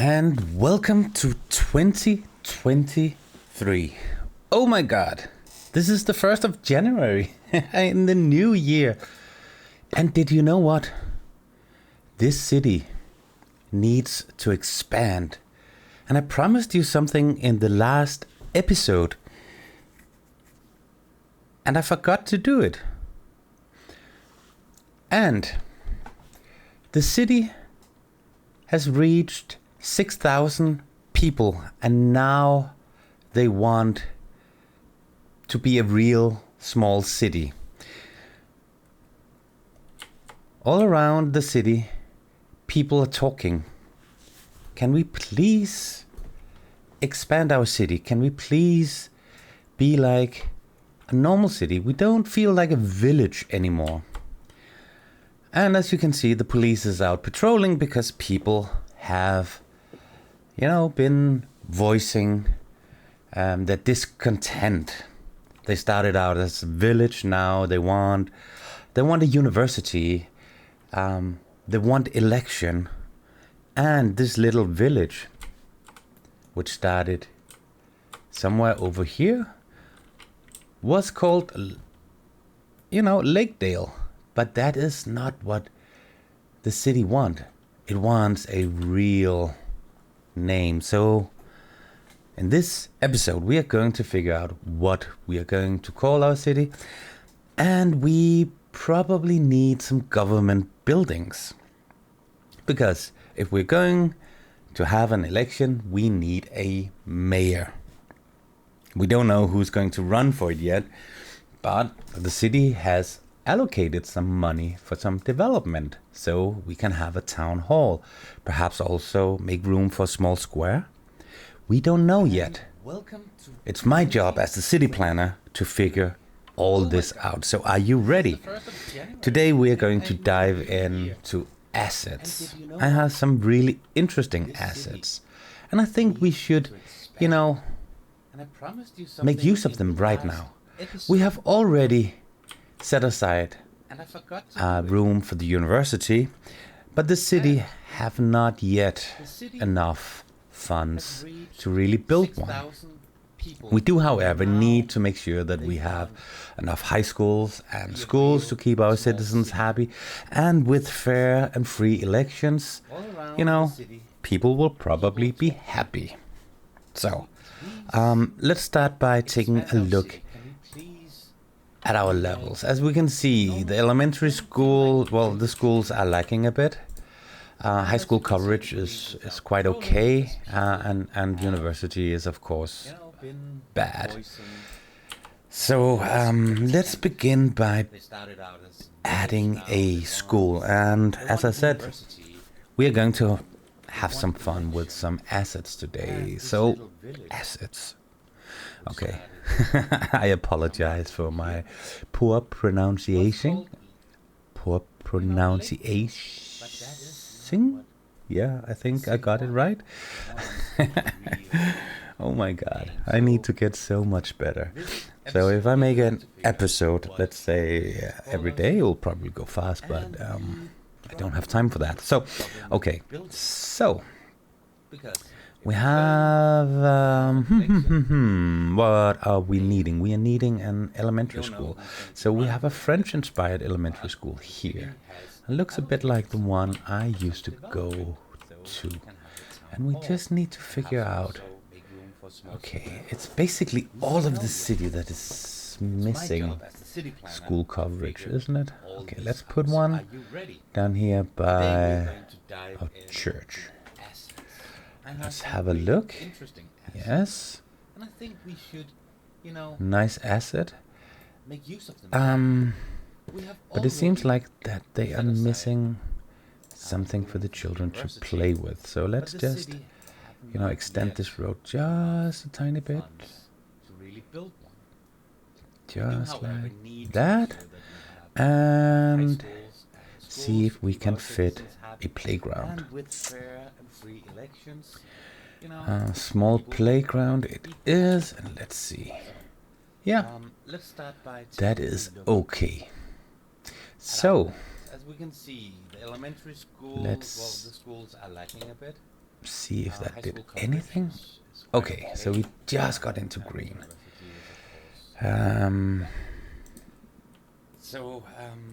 And welcome to 2023. Oh my god, this is the 1st of January in the new year. And did you know what? This city needs to expand. And I promised you something in the last episode. And I forgot to do it. And the city has reached 6,000 people, and now they want to be a real small city. All around the city, people are talking. Can we please expand our city? Can we please be like a normal city? We don't feel like a village anymore. And as you can see, the police is out patrolling because people have been voicing their discontent. They started out as a village, now they want a university, they want election, and this little village, which started somewhere over here, was called, Lakedale. But that is not what the city wants. It wants a real name. So in this episode, we are going to figure out what we are going to call our city. And we probably need some government buildings. Because if we're going to have an election, we need a mayor. We don't know who's going to run for it yet. But the city has allocated some money for some development, so we can have a town hall, perhaps also make room for a small square. We don't know yet. It's my job as the city planner to figure all this out. So are you ready? Today we are going to dive into assets. I have some really interesting assets, and I think we should, make use of them right now. We have already set aside room for the university, but the city have not yet enough funds to really build one. We do, however, need to make sure that we have enough high schools and schools to keep our citizens happy, and with fair and free elections, people will probably be happy. So, let's start by taking a look at our levels. As we can see, the elementary school, the schools are lacking a bit. High school coverage is quite okay, and university is, of course, bad. So let's begin by adding a school. And as I said, we are going to have some fun with some assets today. So, assets. Okay. I apologize for my poor pronunciation. Yeah, I think I got it right. Oh my god, I need to get so much better. So if I make an episode, let's say every day, it'll probably go fast, but I don't have time for that. So, okay, so we have, what are we needing? We are needing an elementary school. So we have a French-inspired elementary school here. It looks a bit like the one I used to go to. And we just need to figure out, okay, it's basically all of the city that is missing school coverage, isn't it? Okay, let's put one down here by our church. Let's have a look. Yes. And I think we should, nice asset. Make use of them. But it seems like that they are missing something for the children to play with. So let's just, extend this road just a tiny bit. Just like that. And see if we can fit a playground. Small playground it is, and let's see. Yeah, that is okay. So, as we can see, the elementary school, the schools are lacking a bit. see if that did anything. Okay, so we just got into green.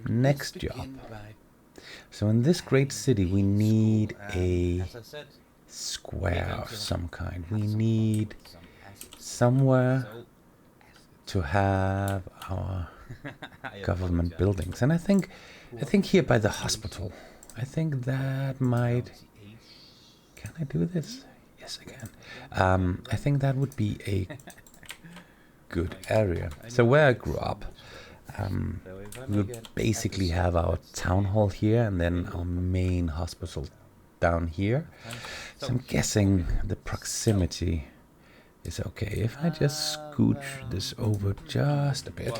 Next job. So in this great city, we need a square of some kind. We need somewhere to have our government buildings. And I think here by the hospital, I think that might... Can I do this? Yes, I can. I think that would be a good area. So where I grew up, we would basically have our town hall here and then our main hospital down here. So I'm guessing the proximity is okay. If I just scooch this over just a bit,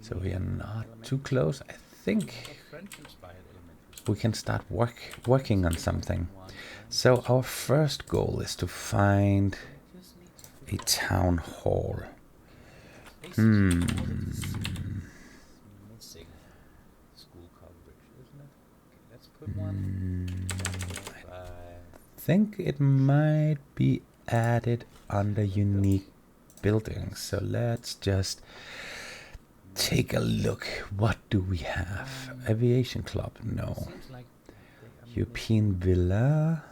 so we are not too close, I think we can start working on something. So our first goal is to find a town hall. I think it might be added under unique buildings. So let's just take a look. What do we have? Aviation club? No. European villa?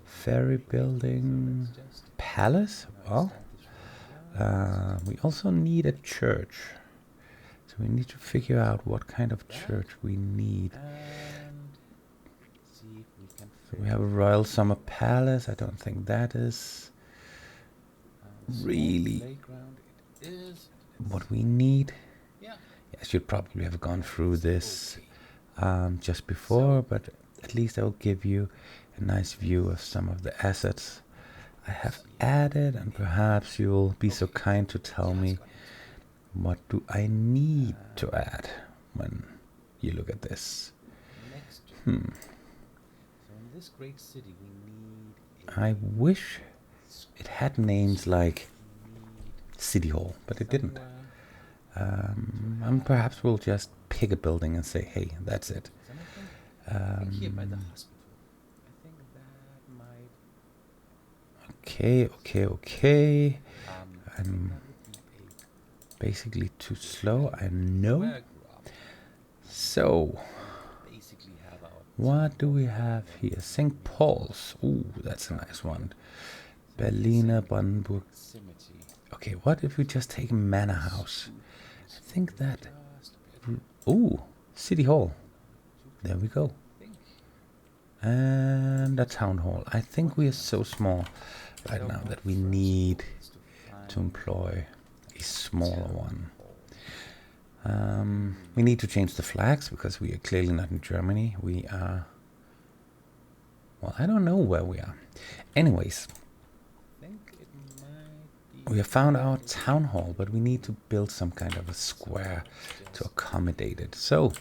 Ferry building? Palace? Well, we also need a church. So we need to figure out what kind of church we need. So we have a Royal Summer Palace. I don't think that is really what we need. I should probably have gone through this just before, but at least I will give you a nice view of some of the assets I have added, and perhaps you'll be so kind to tell me what do I need to add when you look at this. I wish it had names like City Hall, but it didn't. And perhaps we'll just pick a building and say, hey, that's it. Okay. I'm basically too slow, I know. So, what do we have here? St. Paul's. Ooh, that's a nice one. Berliner Brandenburg. Okay, what if we just take Manor House? I think that... Ooh, City Hall. There we go. And a town hall. I think we are so small right now that we need to employ a smaller one. We need to change the flags because we are clearly not in Germany. We are... Well, I don't know where we are. Anyways, we have found our town hall, but we need to build some kind of a square to accommodate it. So,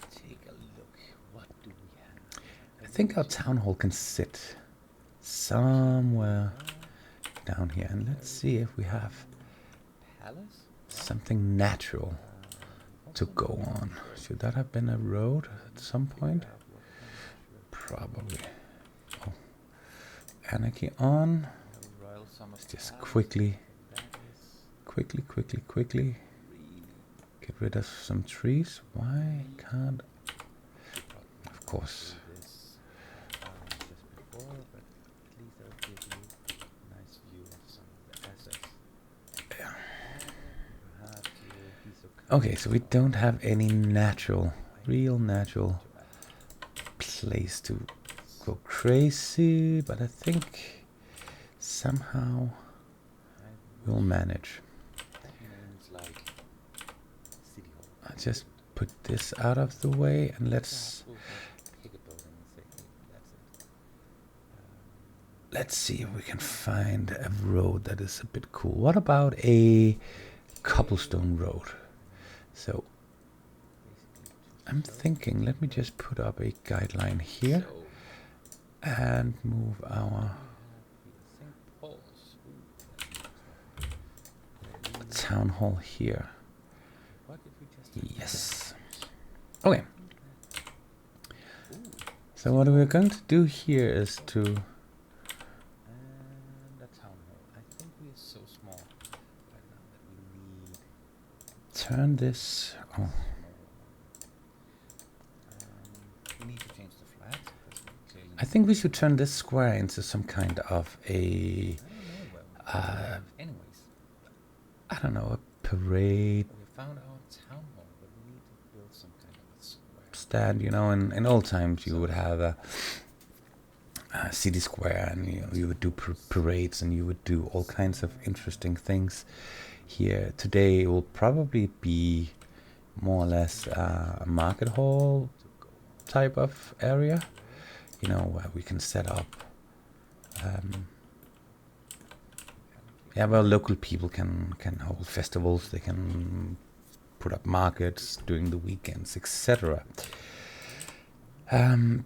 I think our town hall can sit somewhere down here. And let's see if we have something natural to go on. Should that have been a road at some point? Probably. Oh. Anarchy on. Let's just quickly get rid of some trees. Why can't... Of course. Yeah. Okay, so we don't have any real natural place to go crazy, but I think somehow we'll manage. I'll just put this out of the way and let's see if we can find a road that is a bit cool. What about a cobblestone road? So I'm thinking, let me just put up a guideline here and move our town hall here. Yes. Okay. So what we're going to do here is to turn this. Oh. I think we should turn this square into some kind of a, I don't know, a parade stand. You know, in old times you would have a city square, and you would do parades, and you would do all kinds of interesting things. Here today it will probably be more or less a market hall type of area, you know, where we can set up. Yeah, well, local people can hold festivals. They can put up markets during the weekends, etc.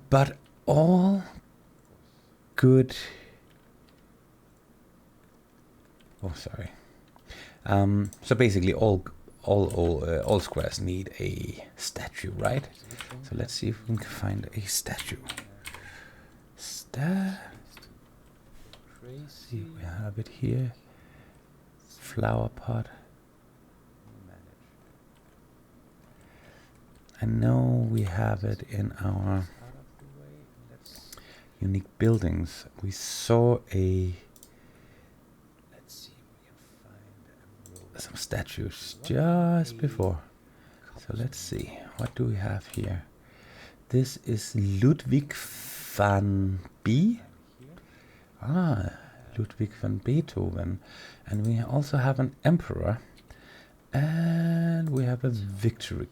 But all good. Oh, sorry. So basically, all squares need a statue, right? So let's see if we can find a statue. See, we have it here. Flower pot. I know we have it in our unique buildings. We saw some statues just before. So let's see, what do we have here? This is Ludwig van B. Ludwig van Beethoven. And we also have an emperor. And we have a victory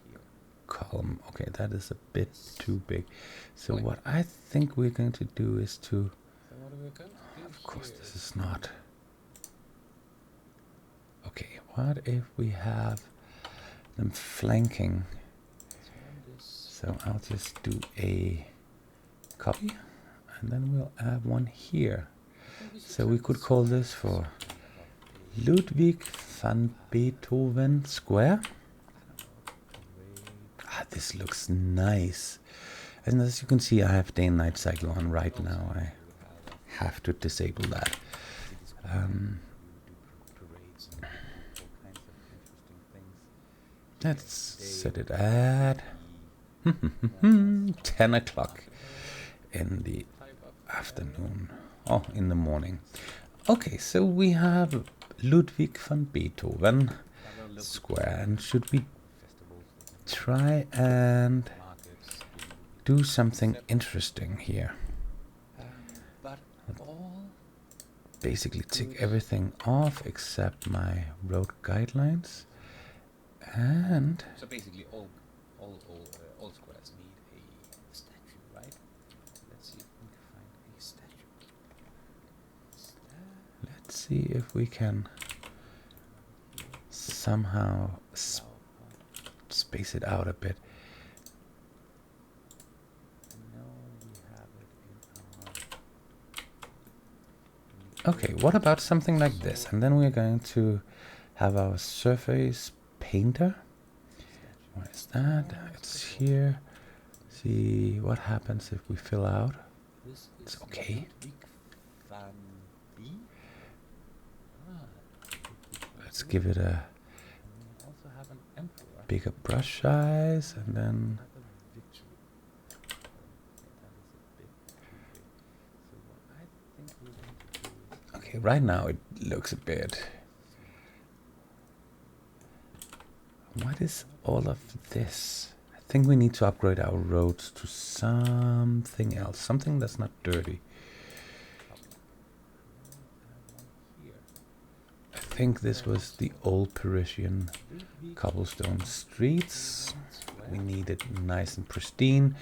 column. Okay, that is a bit too big. So what I think we're going to do is to... Of course, this is not... Okay, what if we have them flanking? So I'll just do a copy, and then we'll add one here. So we could call this for Ludwig van Beethoven Square. This looks nice. And as you can see, I have day and night cycle on right now. I have to disable that. Let's set it at 10 o'clock in the afternoon. Oh, in the morning. Okay, so we have Ludwig van Beethoven Square. And should we try and do something interesting here? Basically tick everything off except my road guidelines. And so basically all squares need a statue, right? Let's see if we can find a statue. Let's see if we can somehow space it out a bit. Okay, what about something like this? And then we're going to have our surface painter. Where is that? It's here. See what happens if we fill out. It's okay. Let's give it a bigger brush size, and then okay, right now it looks a bit... What is all of this? I think we need to upgrade our roads to something else, something that's not dirty. I think this was the old Parisian cobblestone streets. We need it nice and pristine.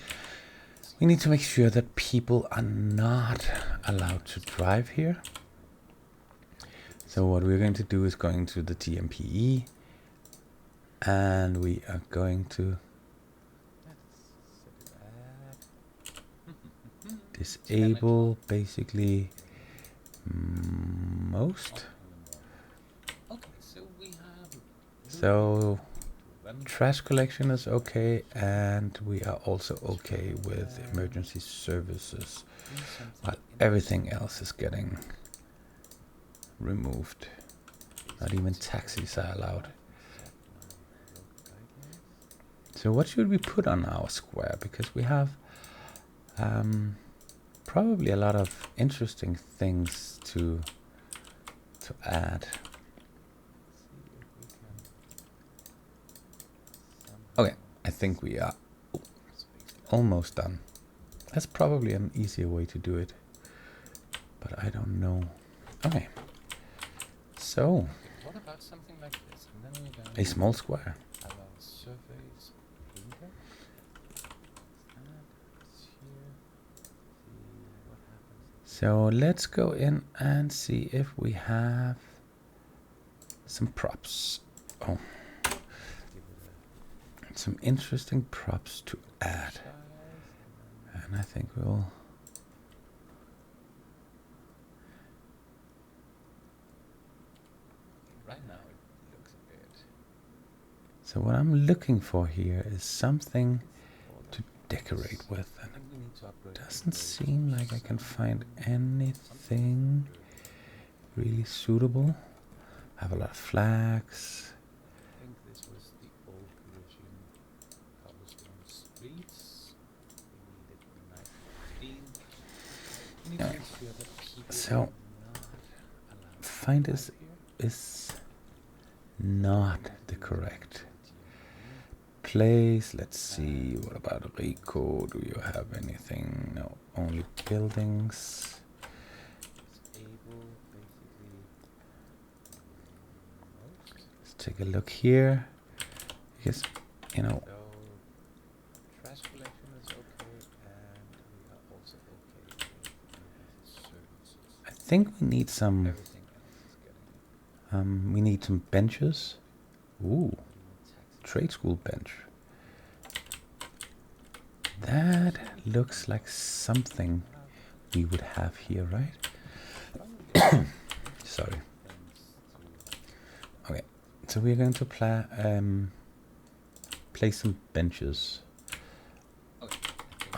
We need to make sure that people are not allowed to drive here. So what we're going to do is going to the TMPE, and we are going to disable basically most. So trash collection is okay, and we are also okay with emergency services, while everything else is getting removed. Not even taxis are allowed. So what should we put on our square? Because we have probably a lot of interesting things to add. Okay, I think we are almost done. That's probably an easier way to do it, but I don't know. Okay, so what about something like this? And then we're going a small square. Have a surface printer. So let's go in and see if we have some props. Oh, some interesting props to add. And I think we'll right now it looks a bit. So what I'm looking for here is something to decorate with, and it doesn't seem like I can find anything really suitable. I have a lot of flags. I think this was the old Parisian cobblestone streets. So find is not the correct place. Let's see, what about Rico? Do you have anything? No, only buildings. Let's take a look here. Yes, you know, trash collection is okay, and we are also okay with services. I think we need some we need some benches. Ooh, trade school bench. That looks like something we would have here, right? Sorry. Okay, so we're going to place some benches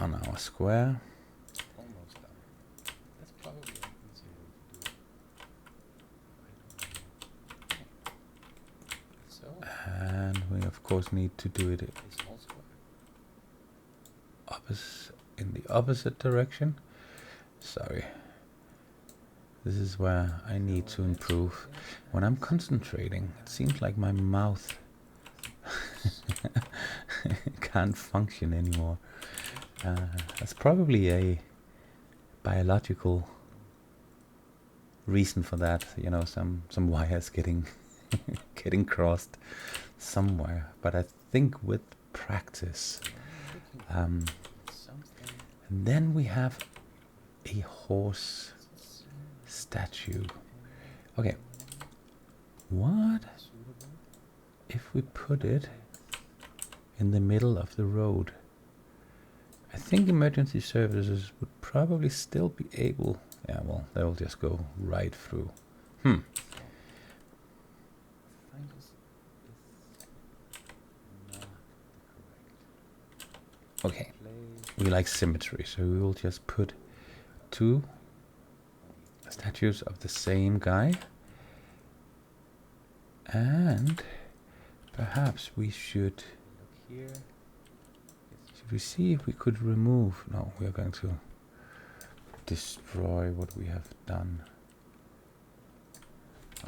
on our square. Almost done. That's probably an easier way to do it. And we of course need to do it in the opposite direction. Sorry. This is where I need to improve. When I'm concentrating, it seems like my mouth can't function anymore. That's probably a biological reason for that. You know, some wires getting getting crossed somewhere. But I think with practice, and then we have a horse statue. Okay, what if we put it in the middle of the road? I think emergency services would probably still be able. Yeah, well, they'll just go right through. Okay, we like symmetry, so we will just put two statues of the same guy, and perhaps we should we see if we could remove. No, we are going to destroy what we have done.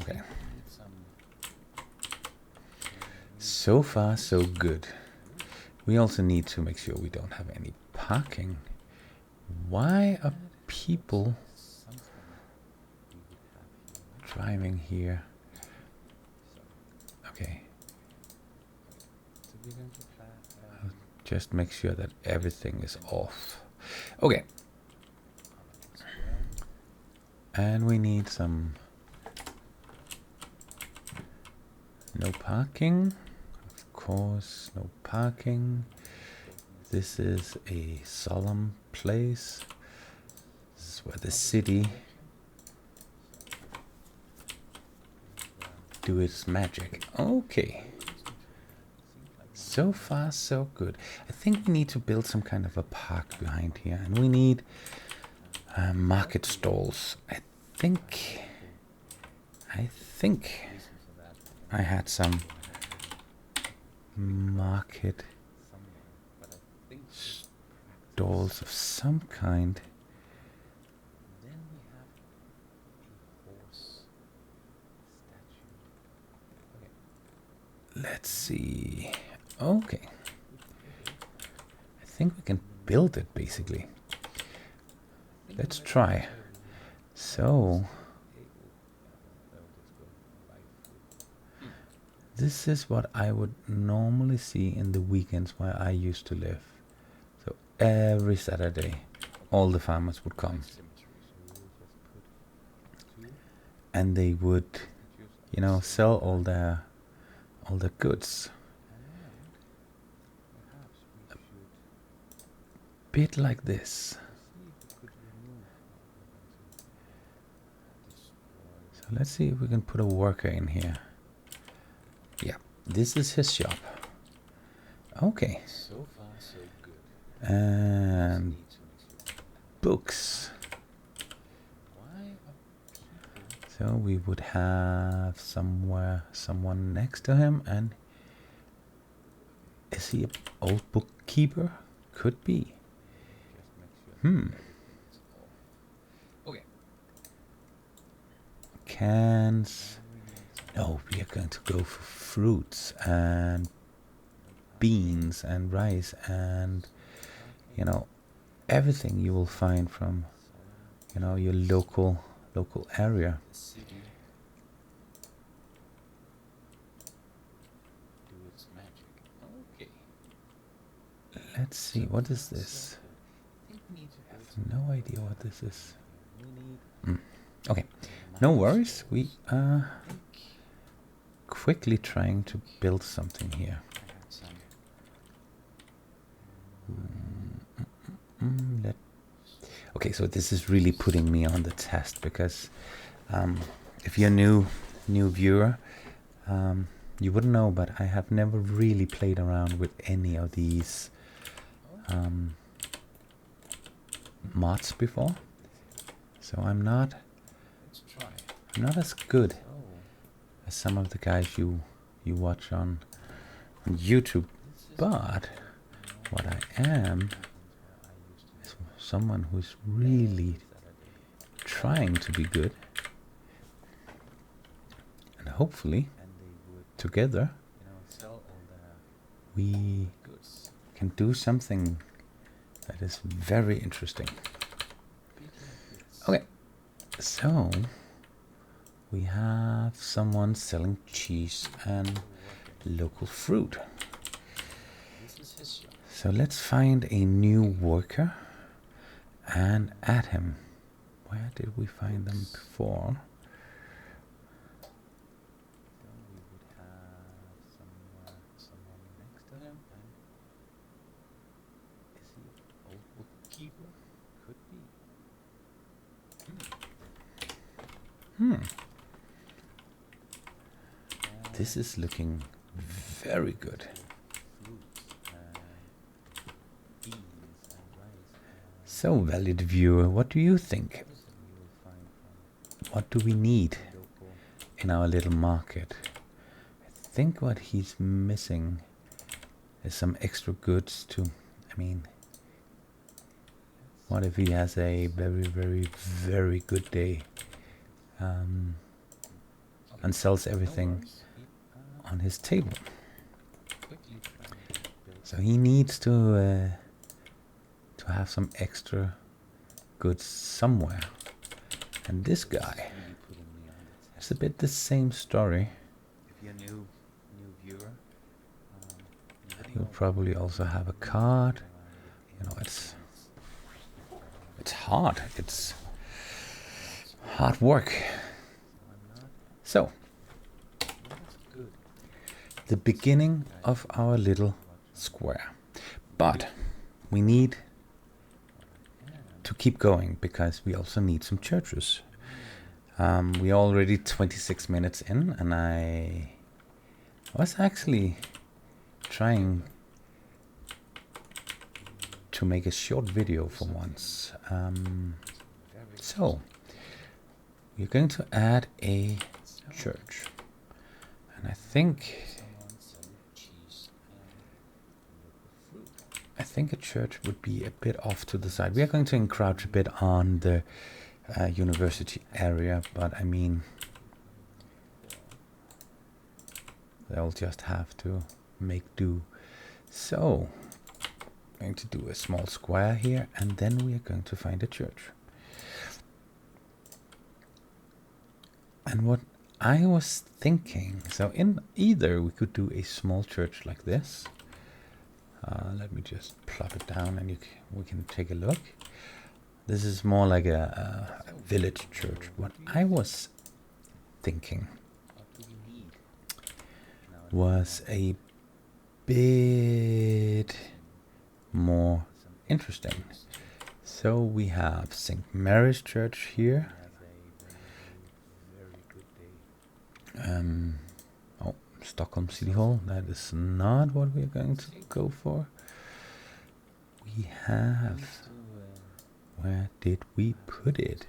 Okay, so far so good. We also need to make sure we don't have any parking. Why are people driving here? Okay. I'll just make sure that everything is off. Okay. And we need some no parking. Of course, no parking. This is a solemn place. This is where the city do its magic. Okay. So far, so good. I think we need to build some kind of a park behind here, and we need market stalls. I think I had some market stalls of some kind. Let's see. Okay. I think we can build it basically. Let's try. So this is what I would normally see in the weekends where I used to live. So every Saturday all the farmers would come. And they would, you know, sell all their goods. A bit like this. So let's see if we can put a worker in here. Yeah, this is his shop. Okay. So far, so good. And books. So we would have someone next to him, and is he an old bookkeeper? Could be. Okay. Cans. No, we are going to go for fruits and beans and rice and, you know, everything you will find from, you know, your local area. Let's see, what is this? I have no idea what this is. Okay, no worries. We are quickly trying to build something here. Okay, so this is really putting me on the test because if you're a new viewer, you wouldn't know, but I have never really played around with any of these mods before, so I'm not as good as some of the guys you watch on YouTube, but what I am is someone who's really trying to be good, and hopefully together we can do something that is very interesting. Okay, so we have someone selling cheese and local fruit. So let's find a new worker and add him. Where did we find them before? This is looking very good. So, valid viewer, what do you think? What do we need in our little market? I think what he's missing is some extra goods to, I mean, what if he has a very, very, very good day and sells everything on his table? So he needs to have some extra goods somewhere. And this guy, it's a bit the same story. If you're a new viewer, and he'll probably also have a card. You know, it's hard. It's hard work. So, the beginning of our little square. But we need to keep going because we also need some churches. We're already 26 minutes in, and I was actually trying to make a short video for once. So we're going to add a church, and I think think a church would be a bit off to the side. We are going to encroach a bit on the university area, but I mean, they'll just have to make do. So, I'm going to do a small square here, and then we are going to find a church. And what I was thinking, so in either we could do a small church like this. Let me just plop it down, and we can take a look. This is more like a village church. What I was thinking was a bit more interesting. So we have St. Mary's Church here. Oh, Stockholm City Hall. That is not what we're going to go for. We have... Where did we put it?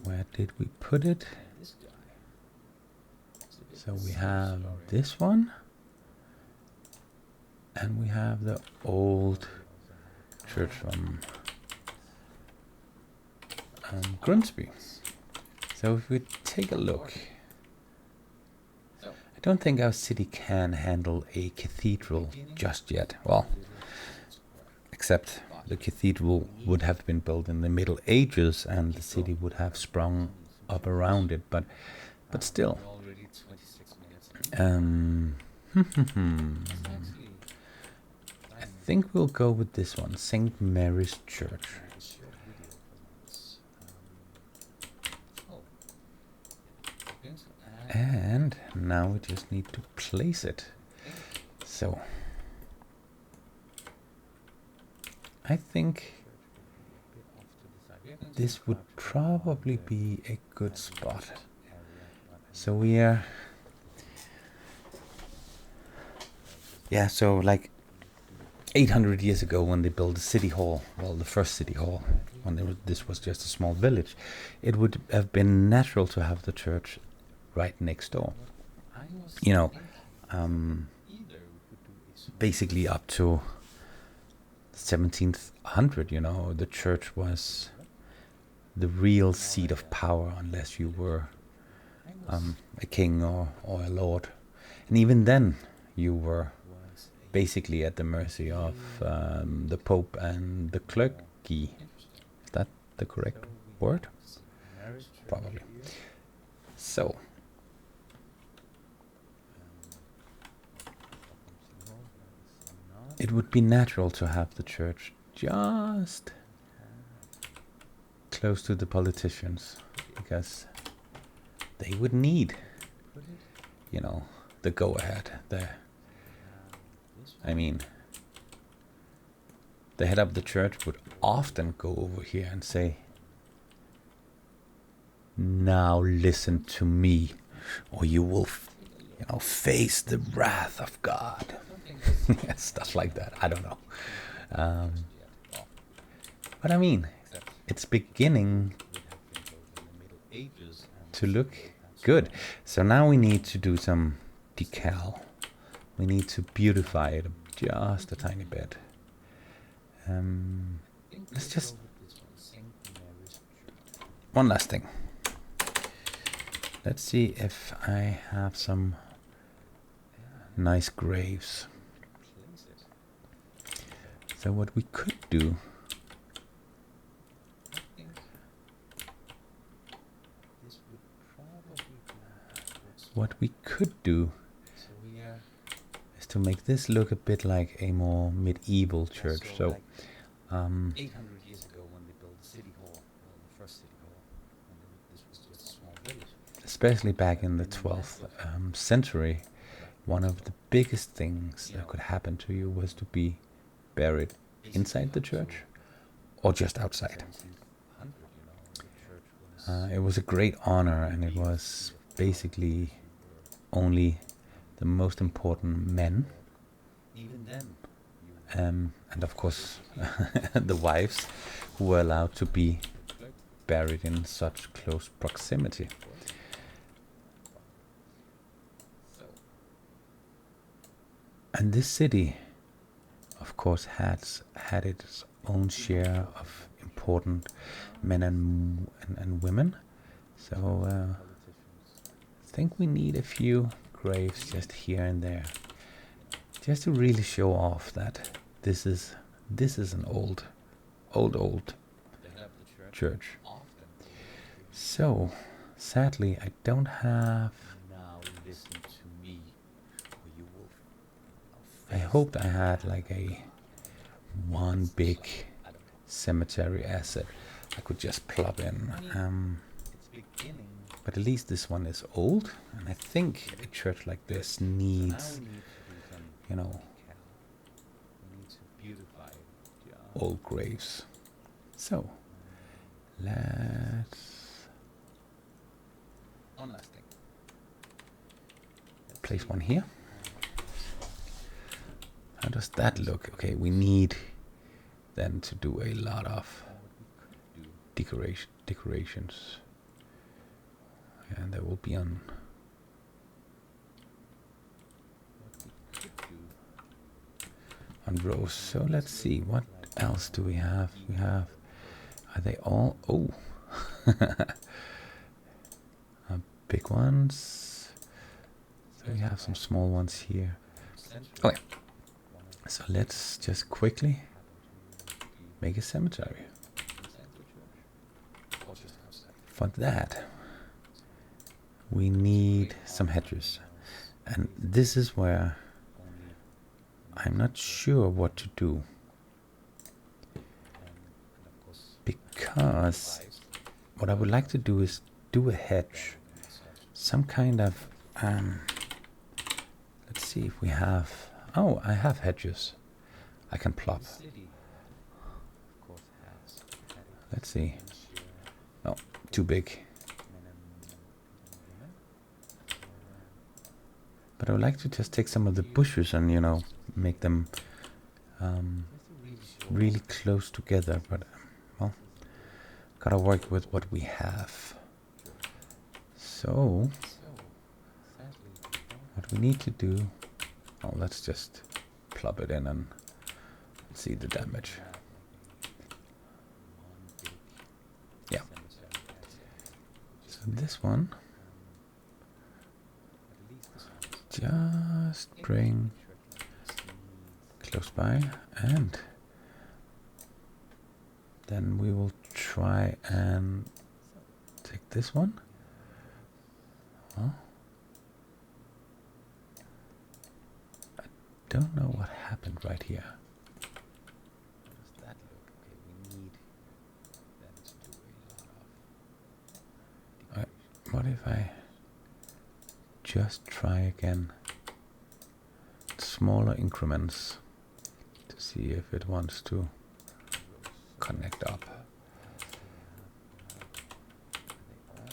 Where did we put it? So we have this one. And we have the old church from Grimsby. So if we take a look, I don't think our city can handle a cathedral just yet. Well, except the cathedral would have been built in the Middle Ages and the city would have sprung up around it, but still. I think we'll go with this one, St. Mary's Church. And now we just need to place it. So I think this would probably be a good spot. So we are, yeah, so like 800 years ago when they built the city hall, well, the first city hall, when this was just a small village, it would have been natural to have the church right next door. You know, basically up to 1700, you know, the church was the real seat of power unless you were a king or a lord. And even then, you were basically at the mercy of the Pope and the clergy. Is that the correct word? Probably. So, it would be natural to have the church just close to the politicians, because they would need, you know, the go-ahead. I mean, the head of the church would often go over here and say, "Now listen to me, or you will, you know, face the wrath of God." Stuff like that. I don't know. But I mean, it's beginning to look good. So now we need to do some decal. We need to beautify it just a tiny bit. Let's just... One last thing. Let's see if I have some nice graves. So what we could do is to make this look a bit like a more medieval church. So 800 years ago when they built the city hall, well, the first city hall, and this was just a small village. Especially back in the 12th century, one of the biggest things that could happen to you was to be buried inside the church or just outside. It was a great honor, and it was basically only the most important men, and of course the wives, who were allowed to be buried in such close proximity. And this city of course, has had its own share of important men and women. So I think we need a few graves just here and there, just to really show off that this is an old church. So sadly, I don't have. Now listen to me, or you will. I hoped I had like a one big cemetery asset I could just plop in. But at least this one is old, and I think a church like this needs, you know, old graves. So let's place one here. How does that look? Okay, we need then to do a lot of decorations. And they will be on rows. So let's see, what else do we have? We have, are they all, oh, big ones. So we have some small ones here. Okay, so let's just quickly make a cemetery. For that, we need some hedges, and this is where I'm not sure what to do, because what I would like to do is do a hedge, some kind of let's see if we have, oh, I have hedges I can plop. Let's see. Oh, too big. But I would like to just take some of the bushes and, you know, make them really close together. But, well, gotta work with what we have. So, what we need to do, oh, let's just plop it in and see the damage. Yeah. So this one, just bring close by, and then we will try and take this one. Well, I don't know what happened right here. How does that look? Okay, we need then to do a lot of what if I just try again, smaller increments, to see if it wants to connect up.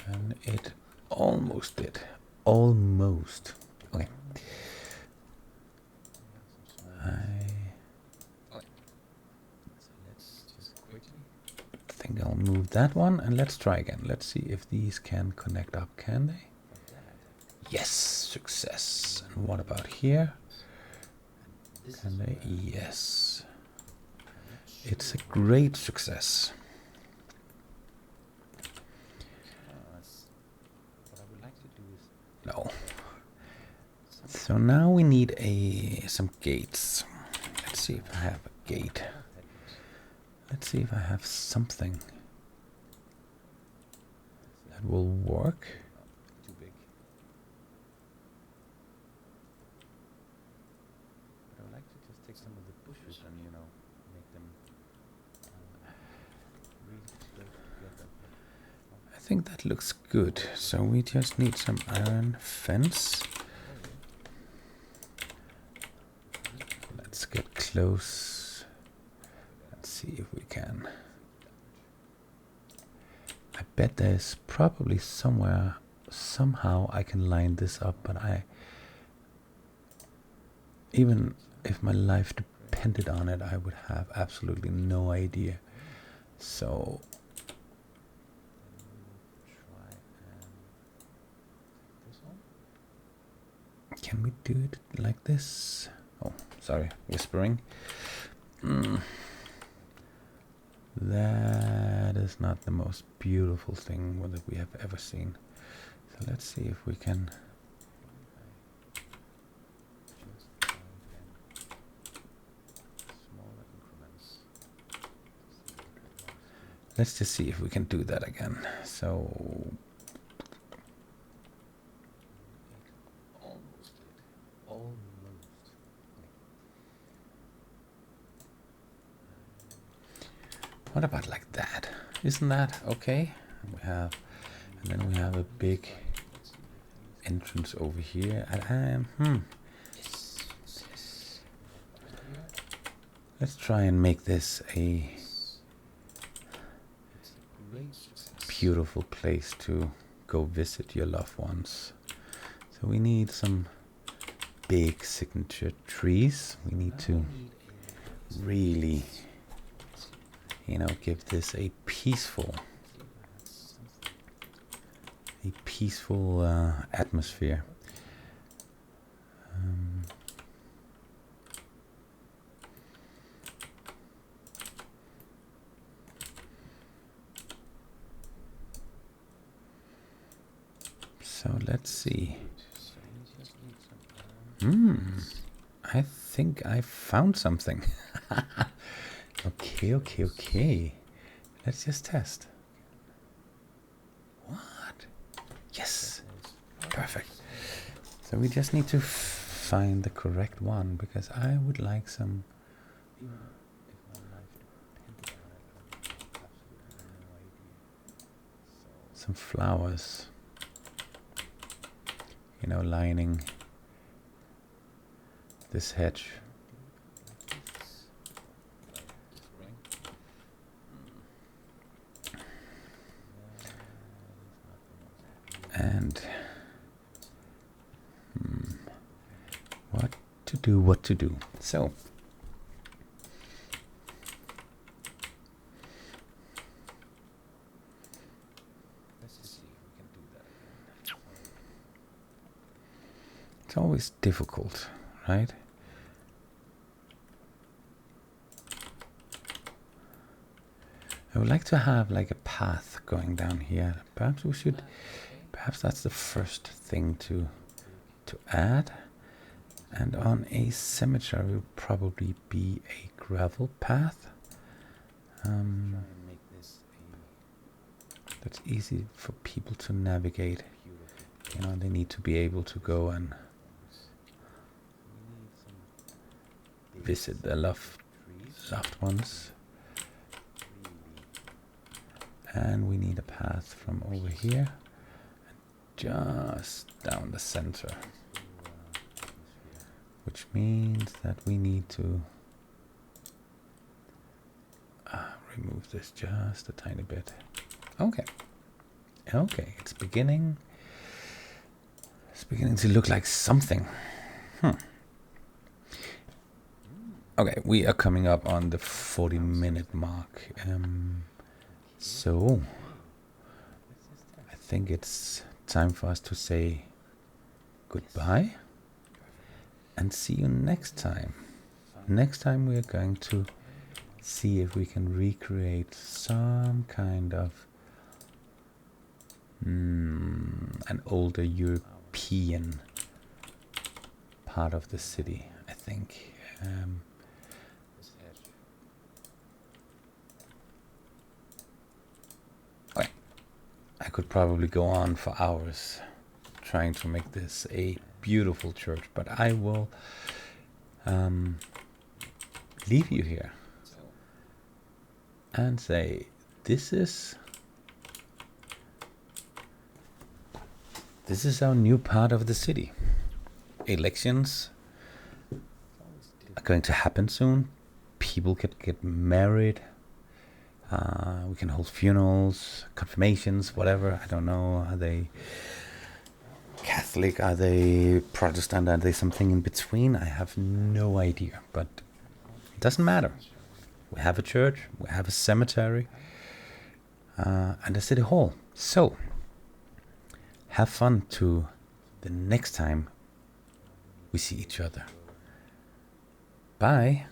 And it almost did. Almost. Okay. I think I'll move that one, and let's try again. Let's see if these can connect up. Can they? Yes, success. And what about here? Can they? Yes. It's a great success. No. So now we need some gates. Let's see if I have a gate. Let's see if I have something that will work. Too big. But I would like to just take some of the bushes and, you know, make them really close together. I think that looks good. So we just need some iron fence. Let's get close. Let's see if we can. I bet there's probably somewhere, somehow I can line this up, but even if my life depended on it, I would have absolutely no idea. So can we do it like this? Oh, sorry, whispering. That is not the most beautiful thing that we have ever seen. So let's see if we can. Let's just see if we can do that again. So what about like that? Isn't that okay? We have, and then we have a big entrance over here. And let's try and make this a beautiful place to go visit your loved ones. So we need some big signature trees. We need to really, give this a peaceful atmosphere. So let's see. I think I found something. Okay. Let's just test. What? Yes. Perfect. So we just need to find the correct one, because I would like some flowers, lining this hedge. And what to do. So it's always difficult, right? I would like to have like a path going down here. Perhaps that's the first thing to add. And on a cemetery will probably be a gravel path. That's easy for people to navigate. They need to be able to go and visit their loved ones. And we need a path from over here and just down the center, which means that we need to remove this just a tiny bit. Okay, it's beginning to look like something. Okay, we are coming up on the 40-minute mark. So I think it's time for us to say goodbye and see you next time. Next time we are going to see if we can recreate some kind of an older European part of the city, I think. Okay. I could probably go on for hours trying to make this a beautiful church, but I will leave you here and say this is our new part of the city. Elections are going to happen soon. People can get married. We can hold funerals, confirmations, whatever. I don't know. Are they Catholic? Are they Protestant? Are they something in between? I have no idea. But it doesn't matter. We have a church. We have a cemetery. And a city hall. So have fun to the next time we see each other. Bye.